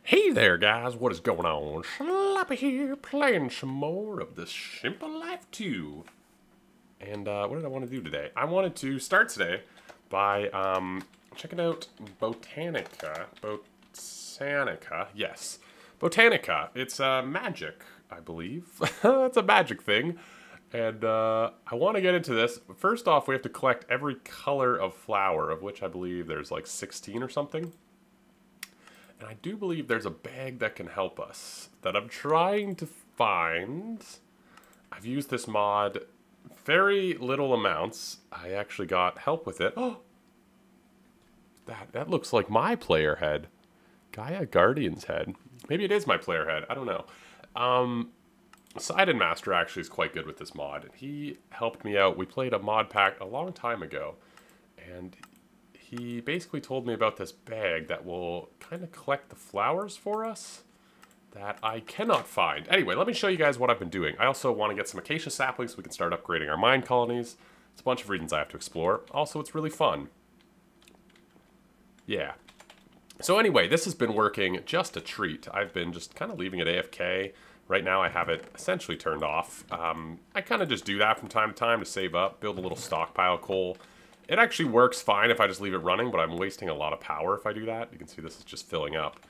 Hey there, guys, what is going on? Slappy here, playing some more of The Simple Life 2. And what did I want to do today? I wanted to start today by checking out Botanica. Botanica, yes. Botanica. It's magic, I believe. It's a magic thing. And I want to get into this. First off, we have to collect every color of flower, of which I believe there's like 16 or something. And I do believe there's a bag that can help us that I'm trying to find. I've used this mod very little amounts. I actually got help with it. Oh, that looks like my player head. Gaia Guardian's head. Maybe it is my player head. I don't know. Sidon Master actually is quite good with this mod. And he helped me out. We played a mod pack a long time ago. And he basically told me about this bag that will kind of collect the flowers for us that I cannot find. Anyway, let me show you guys what I've been doing. I also want to get some acacia saplings so we can start upgrading our mine colonies. It's a bunch of reasons I have to explore. Also, it's really fun. Yeah. So anyway, this has been working just a treat. I've been just kind of leaving it AFK. Right now I have it essentially turned off. I kind of just do that from time to time to save up, build a little stockpile of coal. It actually works fine if I just leave it running, but I'm wasting a lot of power if I do that. You can see this is just filling up.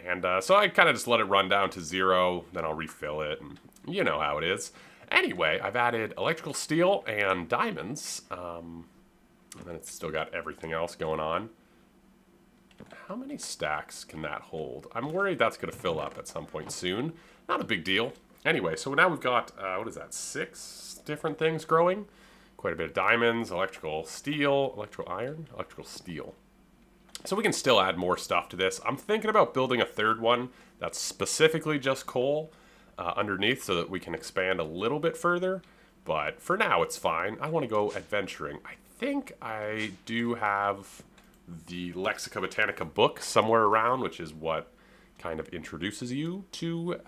And so I kind of just let it run down to 0, then I'll refill it, and you know how it is. Anyway, I've added electrical steel and diamonds, and then it's still got everything else going on. How many stacks can that hold? I'm worried that's going to fill up at some point soon. Not a big deal. Anyway, so now we've got, what is that, 6 different things growing? Quite a bit of diamonds, electrical steel, electrical iron, electrical steel. So we can still add more stuff to this. I'm thinking about building a third one that's specifically just coal underneath so that we can expand a little bit further. But for now, it's fine. I want to go adventuring. I think I do have the Lexica Botanica book somewhere around, which is what kind of introduces you to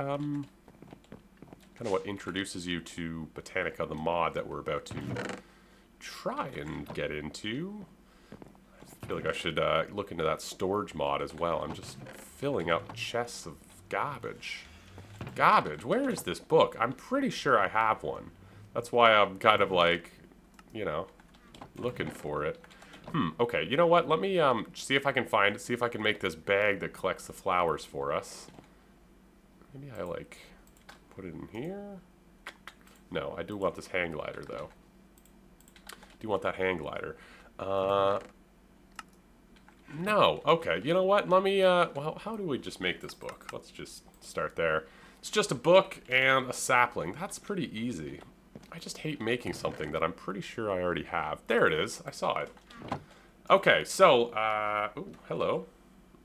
Botanica, the mod that we're about to try and get into. I feel like I should look into that storage mod as well. I'm just filling up chests of garbage. Garbage? Where is this book? I'm pretty sure I have one. That's why I'm kind of like, you know, looking for it. Okay, you know what? Let me see if I can find it. See if I can make this bag that collects the flowers for us. Maybe I, like, put it in here? No, I do want this hang glider, though. Do you want that hang glider? No. Okay, you know what? Let me, well, how do we just make this book? Let's just start there. It's just a book and a sapling. That's pretty easy. I just hate making something that I'm pretty sure I already have. There it is. I saw it. Okay, so, ooh, hello.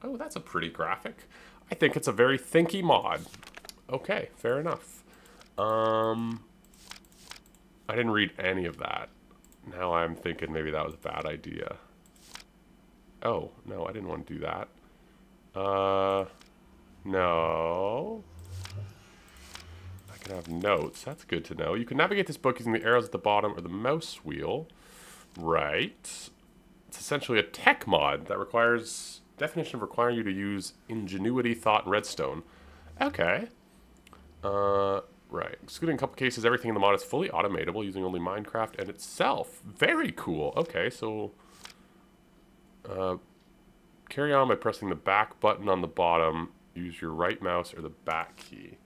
Oh, that's a pretty graphic. I think it's a very thinky mod. Okay, fair enough. I didn't read any of that. Now I'm thinking maybe that was a bad idea. Oh, no, I didn't want to do that. No. I can have notes. That's good to know. You can navigate this book using the arrows at the bottom or the mouse wheel. Right. It's essentially a tech mod that requires... definition of requiring you to use ingenuity, thought, and redstone. Okay. Right. Excluding a couple cases, everything in the mod is fully automatable using only Minecraft and itself. Very cool. Okay, so... carry on by pressing the back button on the bottom. Use your right mouse or the back key.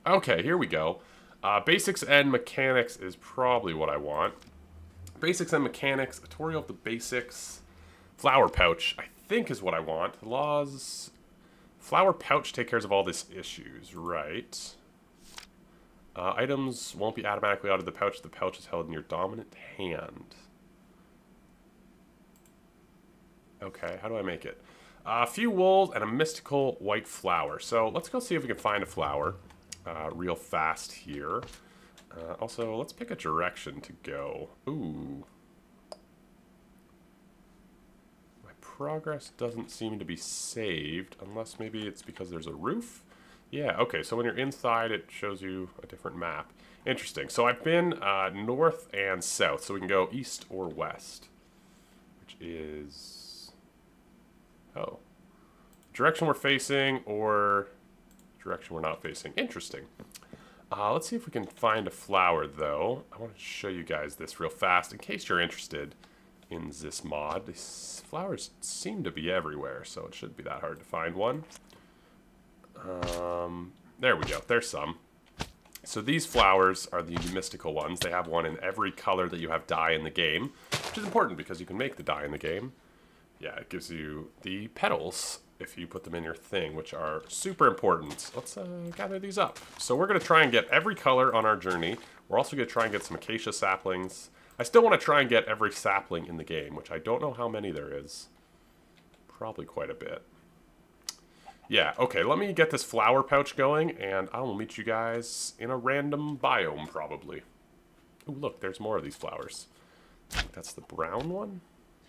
Okay, here we go. Basics and mechanics is probably what I want. Basics and mechanics, tutorial of the basics. Flower pouch, I think is what I want. Laws. Flower pouch take care of all these issues, right? Items won't be automatically out of the pouch if the pouch is held in your dominant hand. Okay, how do I make it? A few wools and a mystical white flower. So let's go see if we can find a flower real fast here. Also, let's pick a direction to go. Ooh. My progress doesn't seem to be saved, unless maybe it's because there's a roof. Yeah, okay, so when you're inside, it shows you a different map. Interesting. So I've been north and south, so we can go east or west, which is Oh. Direction we're facing or direction we're not facing. Interesting. Let's see if we can find a flower, though. I want to show you guys this real fast in case you're interested in this mod. These flowers seem to be everywhere, so it shouldn't be that hard to find one. There we go. There's some. So these flowers are the mystical ones. They have one in every color that you have dye in the game, which is important because you can make the dye in the game. Yeah, it gives you the petals if you put them in your thing, which are super important. Let's gather these up. So we're going to try and get every color on our journey. We're also going to try and get some acacia saplings. I still want to try and get every sapling in the game, which I don't know how many there is. Probably quite a bit. Yeah, okay, let me get this flower pouch going, and I will meet you guys in a random biome, probably. Ooh, look, there's more of these flowers. I think that's the brown one?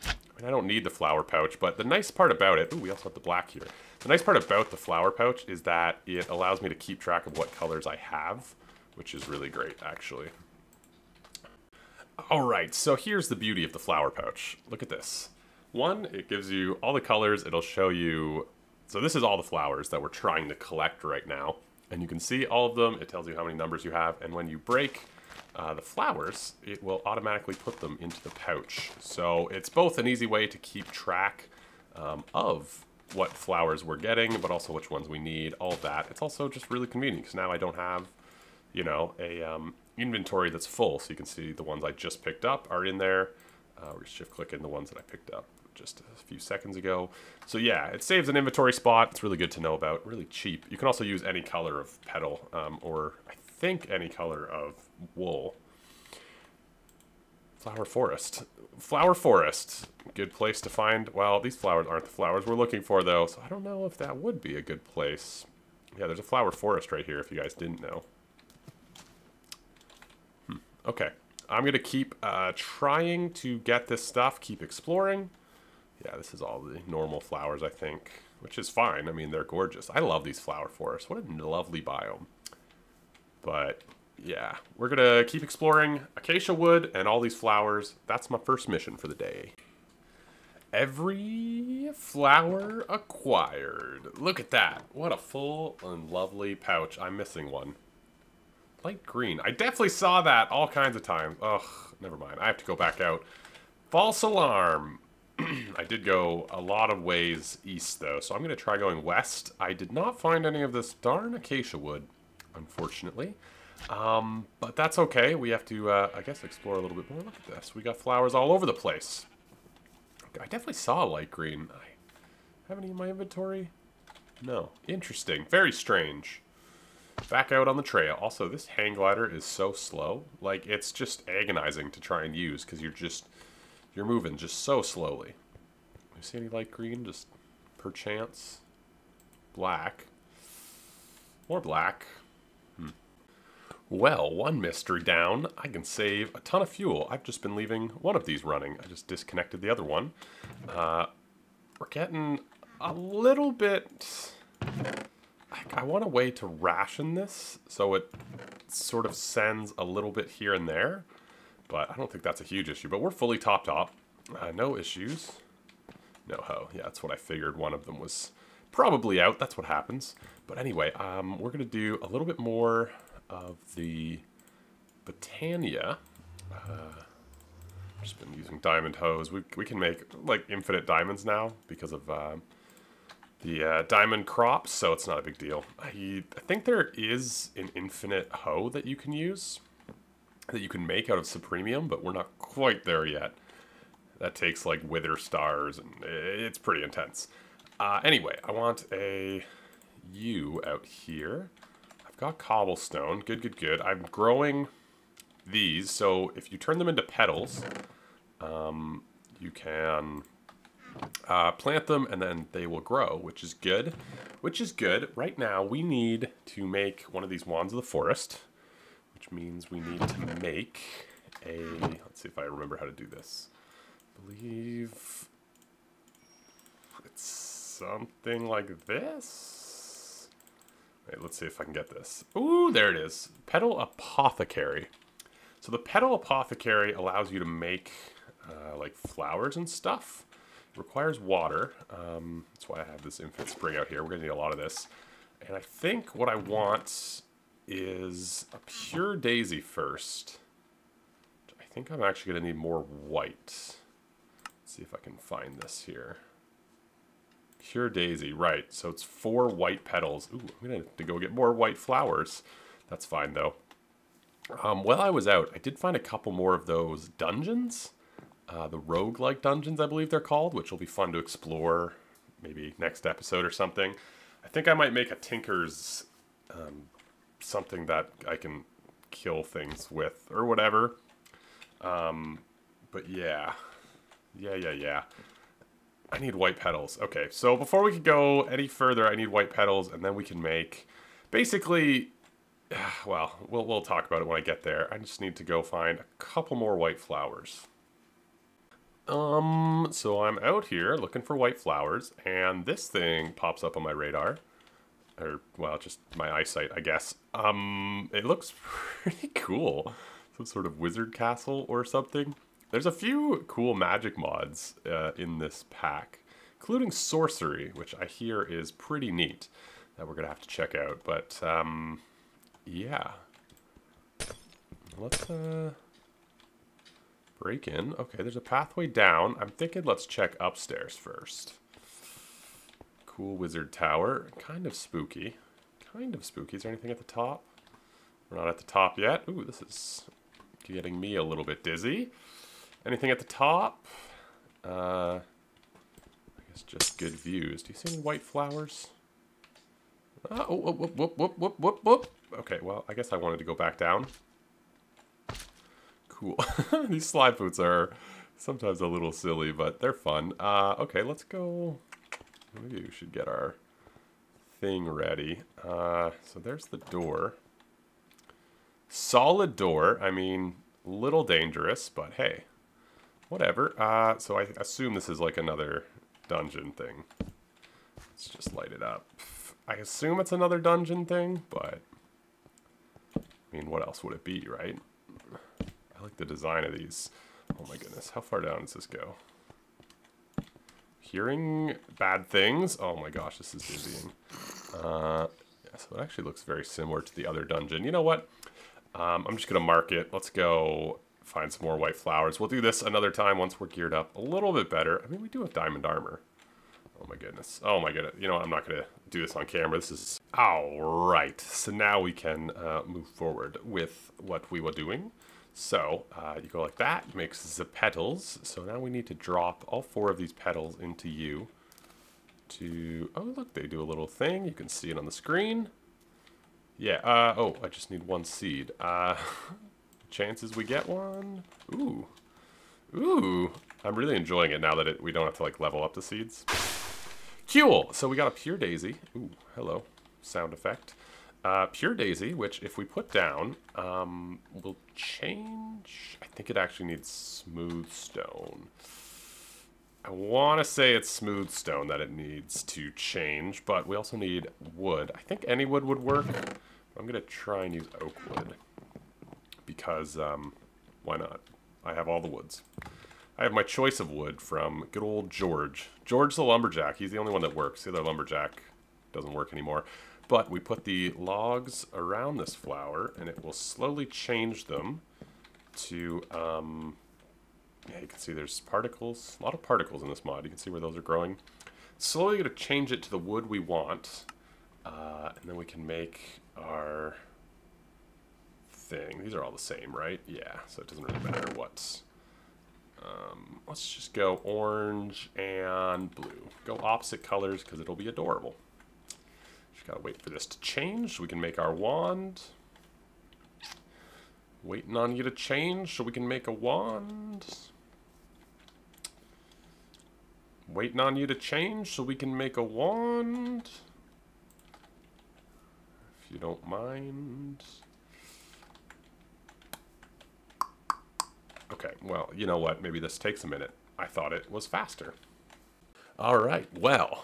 I mean, I don't need the flower pouch, but the nice part about it... Ooh, we also have the black here. The nice part about the flower pouch is that it allows me to keep track of what colors I have, which is really great, actually. Alright, so here's the beauty of the flower pouch. Look at this. One, it gives you all the colors. It'll show you... So this is all the flowers that we're trying to collect right now. And you can see all of them. It tells you how many numbers you have. And when you break the flowers, it will automatically put them into the pouch. So it's both an easy way to keep track of what flowers we're getting, but also which ones we need, all of that. It's also just really convenient because now I don't have, you know, a inventory that's full. So you can see the ones I just picked up are in there. We're shift clicking the ones that I picked up just a few seconds ago. So yeah, it saves an inventory spot. It's really good to know about. Really cheap. You can also use any color of petal, or I think any color of wool. Flower forest. Flower forest. Good place to find. Well, these flowers aren't the flowers we're looking for, though, so I don't know if that would be a good place. Yeah, there's a flower forest right here, if you guys didn't know. Okay. I'm going to keep trying to get this stuff, keep exploring. Yeah, this is all the normal flowers, I think, which is fine. I mean, they're gorgeous. I love these flower forests. What a lovely biome. But, yeah, we're going to keep exploring acacia wood and all these flowers. That's my first mission for the day. Every flower acquired. Look at that. What a full and lovely pouch. I'm missing one. Light green. I definitely saw that all kinds of times. Ugh, never mind. I have to go back out. False alarm. I did go a lot of ways east, though, so I'm going to try going west. I did not find any of this darn acacia wood, unfortunately. But that's okay. We have to, I guess, explore a little bit more. Look at this. We got flowers all over the place. I definitely saw light green. I have any in my inventory? No. Interesting. Very strange. Back out on the trail. Also, this hang glider is so slow. Like, it's just agonizing to try and use because you're moving just so slowly. You see any light green? Just perchance. Black. More black. Well, one mystery down. I can save a ton of fuel. I've just been leaving one of these running. I just disconnected the other one. We're getting a little bit... I want a way to ration this so it sort of sends a little bit here and there. But I don't think that's a huge issue. But we're fully topped up. No issues. No ho. Yeah, that's what I figured. One of them was probably out. That's what happens. But anyway, we're going to do a little bit more of the Botania. I've just been using diamond hose. We can make like infinite diamonds now because of the diamond crops, so it's not a big deal. I think there is an infinite hoe that you can use, that you can make out of supremium, but we're not quite there yet. That takes like wither stars, and it's pretty intense. Anyway, I want a U out here. I've got cobblestone. Good, good, good. I'm growing these, so if you turn them into petals, you can plant them, and then they will grow, which is good. Which is good. Right now, we need to make one of these wands of the forest, which means we need to make a... Let's see if I remember how to do this. I believe it's something like this. Wait, let's see if I can get this. Ooh, there it is. Petal Apothecary. So the Petal Apothecary allows you to make like flowers and stuff. requires water. That's why I have this infinite spring out here. We're going to need a lot of this. And I think what I want is a pure daisy first. I think I'm actually going to need more white. Let's see if I can find this here. Pure daisy, right. So it's 4 white petals. Ooh, I'm going to have to go get more white flowers. That's fine, though. While I was out, I did find a couple more of those dungeons. The roguelike dungeons, I believe they're called, which will be fun to explore maybe next episode or something. I think I might make a Tinker's something that I can kill things with or whatever. But yeah. Yeah. I need white petals. Okay, so before we can go any further, I need white petals, and then we can make... Basically, well, we'll talk about it when I get there. I just need to go find a couple more white flowers. So I'm out here looking for white flowers, and this thing pops up on my radar. Or, well, just my eyesight, I guess. It looks pretty cool. Some sort of wizard castle or something. There's a few cool magic mods in this pack, including sorcery, which I hear is pretty neat, that we're going to have to check out. But, yeah. Let's, break in. Okay, there's a pathway down. I'm thinking let's check upstairs first. Cool wizard tower. Kind of spooky. Kind of spooky. Is there anything at the top? We're not at the top yet. Ooh, this is getting me a little bit dizzy. Anything at the top? I guess just good views. Do you see any white flowers? Oh, whoop. Okay, well, I guess I wanted to go back down. Cool. These slide boots are sometimes a little silly, but they're fun. Okay, let's go. Maybe we should get our thing ready. So there's the door. Solid door. I mean, little dangerous, but hey. Whatever. So I assume this is like another dungeon thing. Let's just light it up. I assume it's another dungeon thing, but... I mean, what else would it be, right? I like the design of these. Oh my goodness. How far down does this go? Hearing bad things? Oh my gosh, this is dizzying. Yeah, so it actually looks very similar to the other dungeon. You know what? I'm just going to mark it. Let's go... find some more white flowers. We'll do this another time once we're geared up a little bit better. I mean, we do have diamond armor. Oh my goodness. Oh my goodness. You know what? I'm not going to do this on camera. This is... Alright. So now we can move forward with what we were doing. So, you go like that. Makes the petals. So now we need to drop all 4 of these petals into you. Oh, look. They do a little thing. You can see it on the screen. Yeah. Oh, I just need 1 seed. Chances we get one. Ooh. I'm really enjoying it now that we don't have to like level up the seeds. Cool. So we got a pure daisy. Ooh, hello. Sound effect. Pure daisy, which if we put down, will change. I think it actually needs smooth stone. I want to say it's smooth stone that it needs to change, but we also need wood. I think any wood would work. I'm going to try and use oak wood. Because, why not? I have all the woods. I have my choice of wood from good old George. George the lumberjack. He's the only one that works. The other lumberjack doesn't work anymore. But we put the logs around this flower, and it will slowly change them to, yeah, you can see there's particles. A lot of particles in this mod. You can see where those are growing. Slowly going to change it to the wood we want. And then we can make our... thing. These are all the same, right? Yeah, so it doesn't really matter what. Let's just go orange and blue. Go opposite colors because it'll be adorable. Just gotta wait for this to change so we can make our wand. Waiting on you to change so we can make a wand. Waiting on you to change so we can make a wand. If you don't mind. Okay, well, you know what? Maybe this takes a minute. I thought it was faster. All right, well,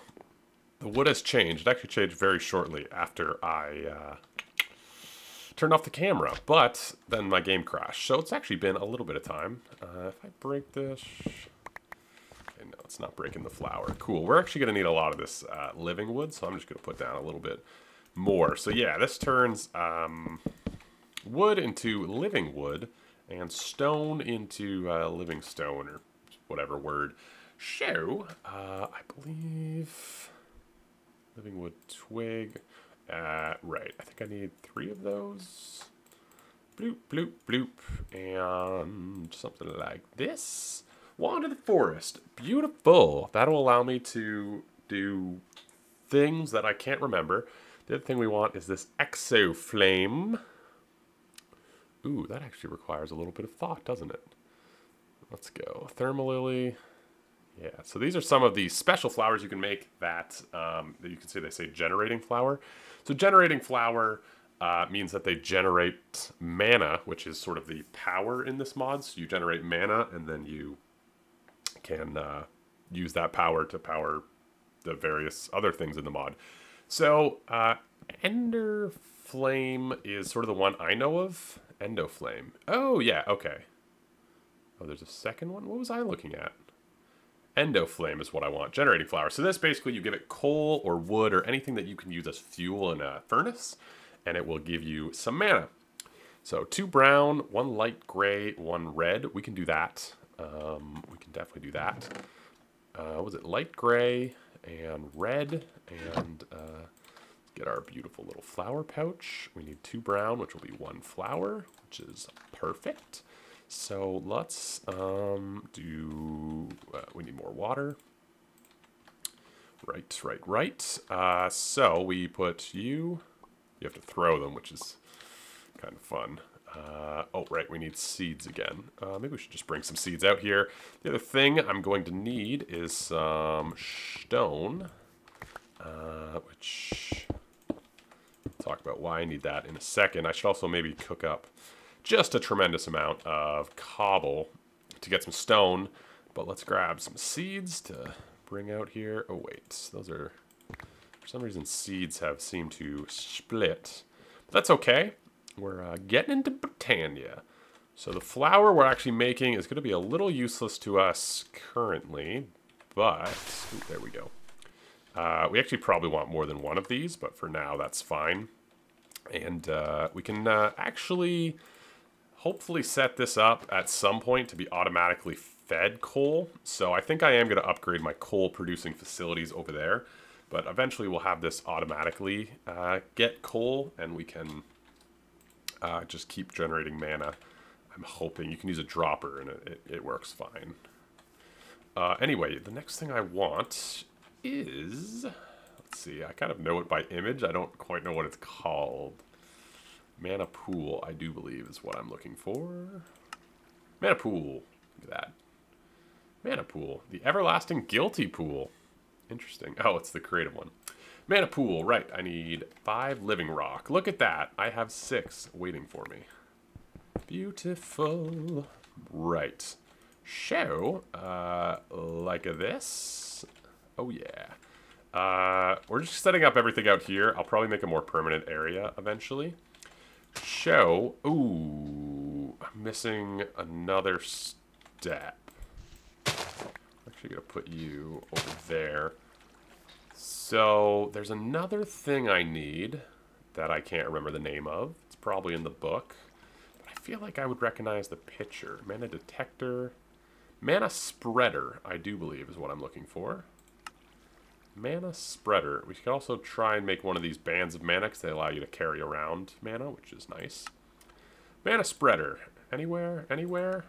the wood has changed. It actually changed very shortly after I turned off the camera, but then my game crashed. So it's actually been a little bit of time. If I break this... Okay, no, it's not breaking the flower. Cool. We're actually going to need a lot of this living wood, so I'm just going to put down a little bit more. So yeah, this turns wood into living wood and stone into living stone, or whatever word. So, I believe living wood twig. Right, I think I need 3 of those. Bloop, bloop, bloop, and something like this. Wander the forest. Beautiful. That'll allow me to do things that I can't remember. The other thing we want is this exo flame. Ooh, that actually requires a little bit of thought, doesn't it? Let's go. Thermal lily. Yeah, so these are some of the special flowers you can make that, that you can see they say generating flower. So generating flower means that they generate mana, which is sort of the power in this mod. So you generate mana, and then you can use that power to power the various other things in the mod. So Ender Flame is sort of the one I know of. Endo Flame. Oh, yeah, okay. Oh, there's a second one? What was I looking at? Endo Flame is what I want. Generating flower. So this basically, you give it coal or wood or anything that you can use as fuel in a furnace, and it will give you some mana. So 2 brown, 1 light gray, 1 red. We can do that. We can definitely do that. What was it? Light gray and red, and get our beautiful little flower pouch. We need 2 brown, which will be 1 flower, which is perfect. So let's do, we need more water. Right. So we put you have to throw them, which is kind of fun. Oh, right, we need seeds again. Maybe we should just bring some seeds out here. The other thing I'm going to need is some stone, which I'll talk about why I need that in a second. I should also maybe cook up just a tremendous amount of cobble to get some stone, but let's grab some seeds to bring out here. Oh wait, those are, for some reason seeds have seemed to split, but that's okay. We're getting into Botania. So the flour we're actually making is going to be a little useless to us currently, but ooh, there we go. We actually probably want more than 1 of these, but for now that's fine. And we can actually hopefully set this up at some point to be automatically fed coal. So I think I am going to upgrade my coal producing facilities over there, but eventually we'll have this automatically get coal, and we can just keep generating mana. I'm hoping you can use a dropper and it works fine. Anyway, the next thing I want is, let's see, I kind of know it by image. I don't quite know what it's called. Mana pool, I do believe, is what I'm looking for. Mana pool. Look at that. Mana pool. The everlasting guilty pool. Interesting. Oh, it's the creative one. Mana pool. Right. I need 5 living rock. Look at that. I have 6 waiting for me. Beautiful. Right. So, like this. Oh, yeah. We're just setting up everything out here. I'll probably make a more permanent area eventually. Show. Ooh, I'm missing another step. I'm actually going to put you over there. So there's another thing I need that I can't remember the name of. It's probably in the book, but I feel like I would recognize the picture. Mana detector. Mana spreader, I do believe, is what I'm looking for. Mana spreader. We could also try and make one of these bands of mana because they allow you to carry around mana, which is nice. Mana spreader. Anywhere? Anywhere?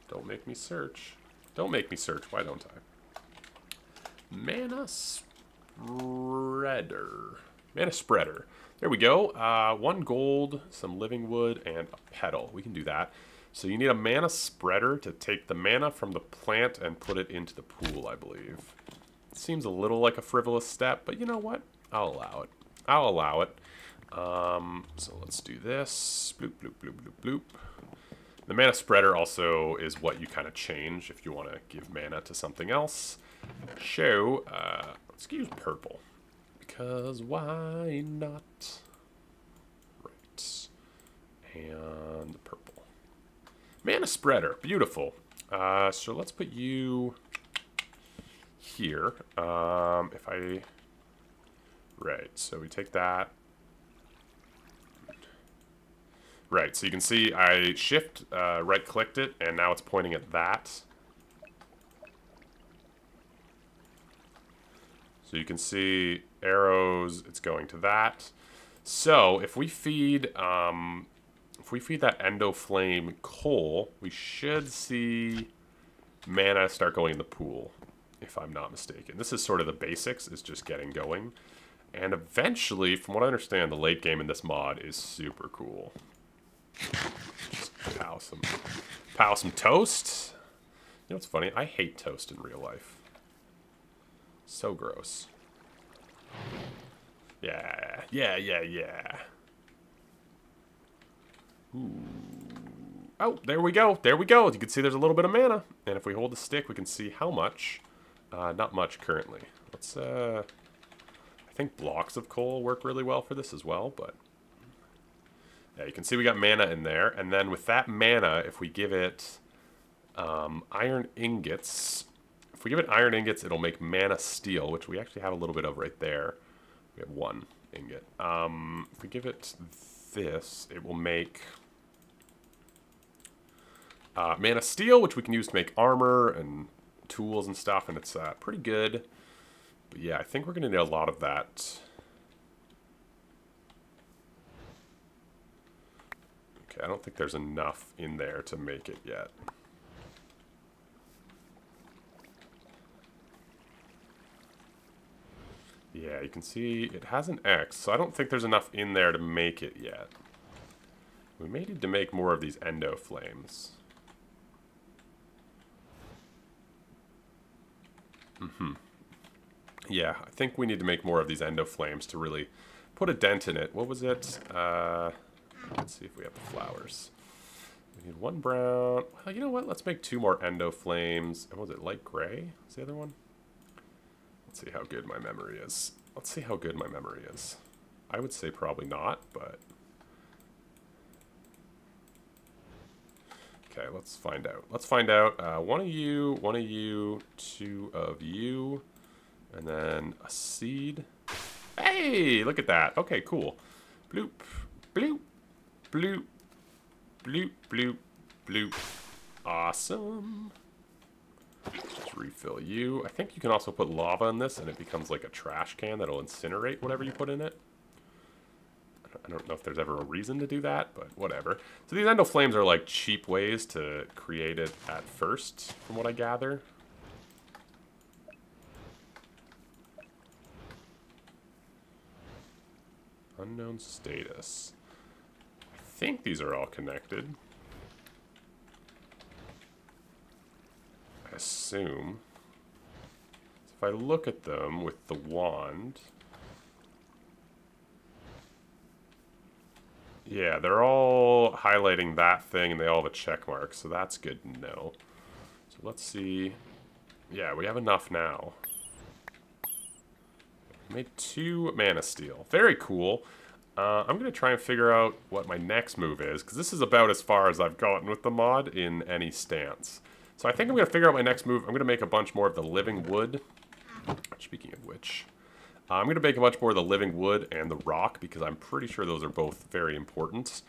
Don't make me search. Don't make me search. Why don't I? Mana spreader. Mana spreader. There we go. 1 gold, some living wood, and a petal. We can do that. So you need a mana spreader to take the mana from the plant and put it into the pool, I believe. Seems a little like a frivolous step, but you know what? I'll allow it. I'll allow it. So let's do this. Bloop, bloop, bloop, bloop, bloop. The mana spreader also is what you kind of change if you want to give mana to something else. So, let's use purple. Because why not? Right. And purple. Mana spreader. Beautiful. So let's put you here. Right, so we take that. Right, so you can see I shift, right-clicked it, and now it's pointing at that. So you can see arrows, it's going to that. So if we feed that endo flame coal, we should see mana start going in the pool, if I'm not mistaken. This is sort of the basics, is just getting going. And eventually, from what I understand, the late game in this mod is super cool. Just pow some toast. You know what's funny? I hate toast in real life. So gross. Yeah. Ooh. Oh, there we go. There we go. You can see there's a little bit of mana. And if we hold the stick, we can see how much. Not much currently. Let's, I think blocks of coal work really well for this as well, but... Yeah, you can see we got mana in there. And then with that mana, if we give it iron ingots... If we give it iron ingots, it'll make mana steel, which we actually have a little bit of right there. We have 1 ingot. If we give it this, it will make mana steel, which we can use to make armor and tools and stuff, and it's pretty good. But yeah, I think we're going to need a lot of that. Okay, I don't think there's enough in there to make it yet. Yeah, you can see it has an X, so I don't think there's enough in there to make it yet. We may need to make more of these endo flames. Yeah, I think we need to make more of these endo flames to really put a dent in it. What was it? Let's see if we have the flowers. We need 1 brown. Well, you know what? Let's make 2 more endo flames. And was it light gray? What's the other one? Let's see how good my memory is. I would say probably not, but... Okay, let's find out. 1 of you, 2 of you, and then a seed. Hey, look at that. Okay, cool. Bloop, bloop, bloop, bloop, bloop, bloop. Awesome. Just refill you. I think you can also put lava in this and it becomes like a trash can that'll incinerate whatever you put in it. I don't know if there's ever a reason to do that, but whatever. So these endo flames are like cheap ways to create it at first, from what I gather. Unknown status. I think these are all connected. I assume. So if I look at them with the wand... Yeah, they're all highlighting that thing and they all have a check mark, so that's good to know. So let's see. Yeah, we have enough now. Made 2 mana steel. Very cool. I'm going to try and figure out what my next move is, because this is about as far as I've gotten with the mod in any stance. So I think I'm going to figure out my next move. I'm going to make a bunch more of the living wood. Speaking of which, I'm going to make a bunch more of the living wood and the rock, because I'm pretty sure those are both very important.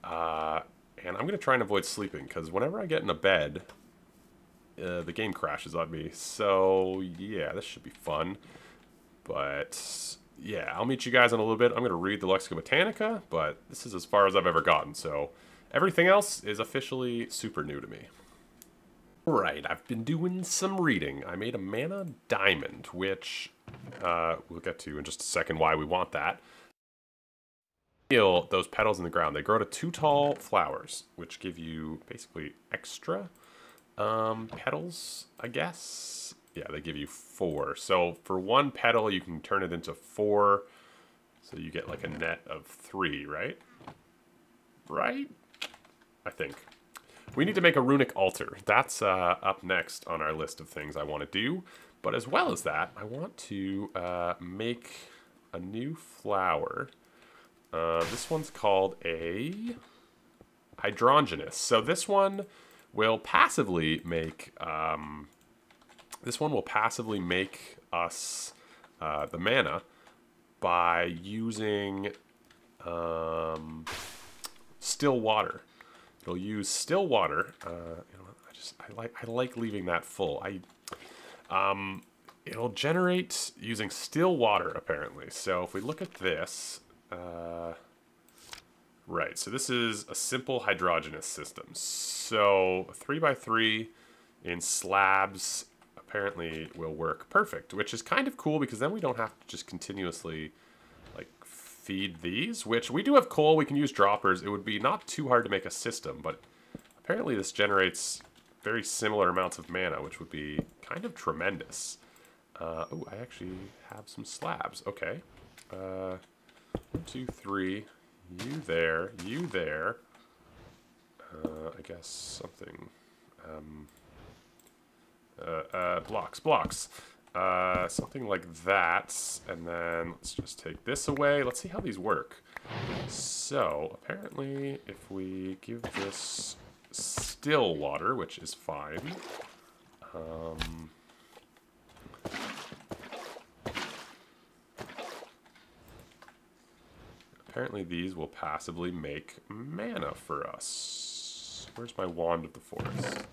And I'm going to try and avoid sleeping, because whenever I get in a bed, the game crashes on me. So yeah, this should be fun. But yeah, I'll meet you guys in a little bit. I'm going to read the Lexicon Botanica, but this is as far as I've ever gotten. So everything else is officially super new to me. Alright, I've been doing some reading. I made a mana diamond, which we'll get to in just a second why we want that. Those petals in the ground, they grow to 2 tall flowers, which give you basically extra petals, I guess. Yeah, they give you 4. So for 1 petal, you can turn it into 4. So you get like a net of 3, right? Right? I think. We need to make a runic altar. That's up next on our list of things I want to do. But as well as that, I want to make a new flower. This one's called a hydrogenous. So this one will passively make This one will passively make us the mana by using still water. It'll use still water. You know, I like leaving that full. It'll generate using still water apparently. So if we look at this, right. So this is a simple hydrogenous system. So 3x3 in slabs apparently will work perfect, which is kind of cool because then we don't have to just continuously like feed these, which we do have coal. We can use droppers. It would be not too hard to make a system, but apparently this generates very similar amounts of mana, which would be kind of tremendous. Oh, I actually have some slabs. Okay. 1, 2, 3. You there. You there. I guess something. Blocks. Something like that. And then let's just take this away. Let's see how these work. So, apparently, if we give this still water, which is fine. Apparently these will passively make mana for us. Where's my Wand of the Forest?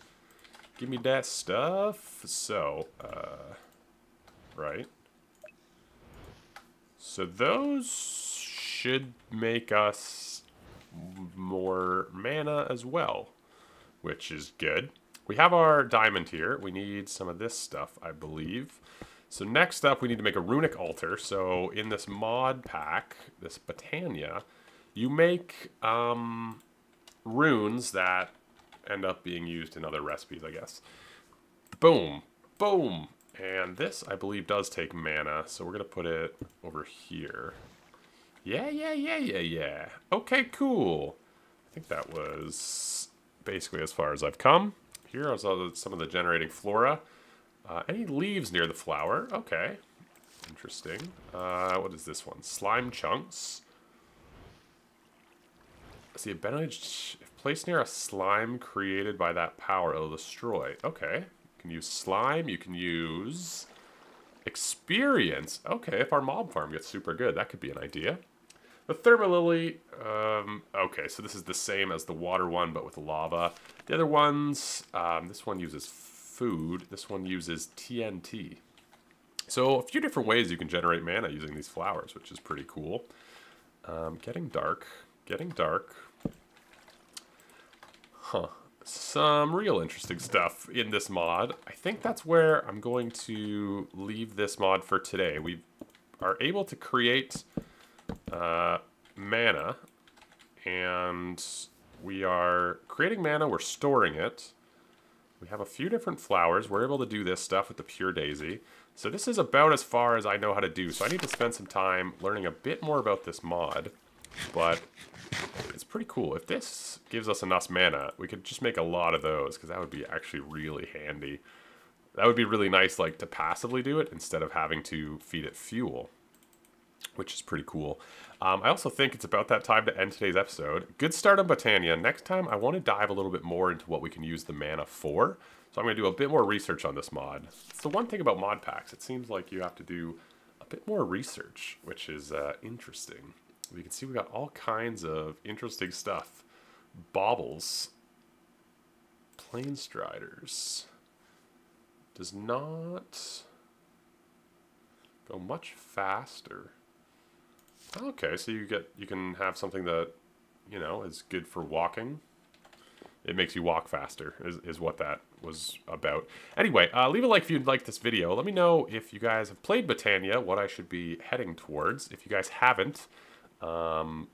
Give me that stuff. So, right. So those should make us more mana as well, which is good. We have our diamond here. We need some of this stuff, I believe. So next up, we need to make a runic altar. So in this mod pack, this Botania, you make runes that end up being used in other recipes, I guess. Boom. Boom. And this, I believe, does take mana. So we're going to put it over here. Yeah. Okay, cool. I think that was basically as far as I've come. Here are some of the generating flora. Any leaves near the flower? Okay. Interesting. What is this one? Slime chunks. See, advantage, if placed near a slime created by that power, it'll destroy. Okay. You can use slime. You can use experience. Okay, if our mob farm gets super good, that could be an idea. The Thermalily, okay, so this is the same as the water one, but with lava. The other ones, this one uses food. This one uses TNT. So a few different ways you can generate mana using these flowers, which is pretty cool. Getting dark. Huh. Some real interesting stuff in this mod. I think that's where I'm going to leave this mod for today. We are able to create mana, and we are creating mana, we're storing it. We have a few different flowers. We're able to do this stuff with the pure daisy. So this is about as far as I know how to do. So I need to spend some time learning a bit more about this mod, but it's pretty cool. If this gives us enough mana, we could just make a lot of those, because that would be actually really handy. That would be really nice, like, to passively do it instead of having to feed it fuel, which is pretty cool. I also think it's about that time to end today's episode. Good start on Botania. Next time, I want to dive a little bit more into what we can use the mana for. So I'm going to do a bit more research on this mod. It's the one thing about mod packs. It seems like you have to do a bit more research, which is interesting. You can see we got all kinds of interesting stuff. Baubles. Plain Striders. Does not go much faster. Okay, so you can have something that, you know, is good for walking. It makes you walk faster, is what that was about. Anyway, leave a like if you liked this video. Let me know if you guys have played Botania, what I should be heading towards. If you guys haven't, come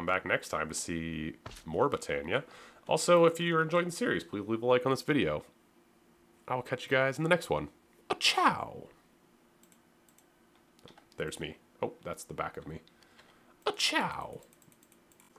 back next time to see more Botania. Also, if you're enjoying the series, please leave a like on this video. I'll catch you guys in the next one. Ciao! There's me. Oh, that's the back of me. Ciao!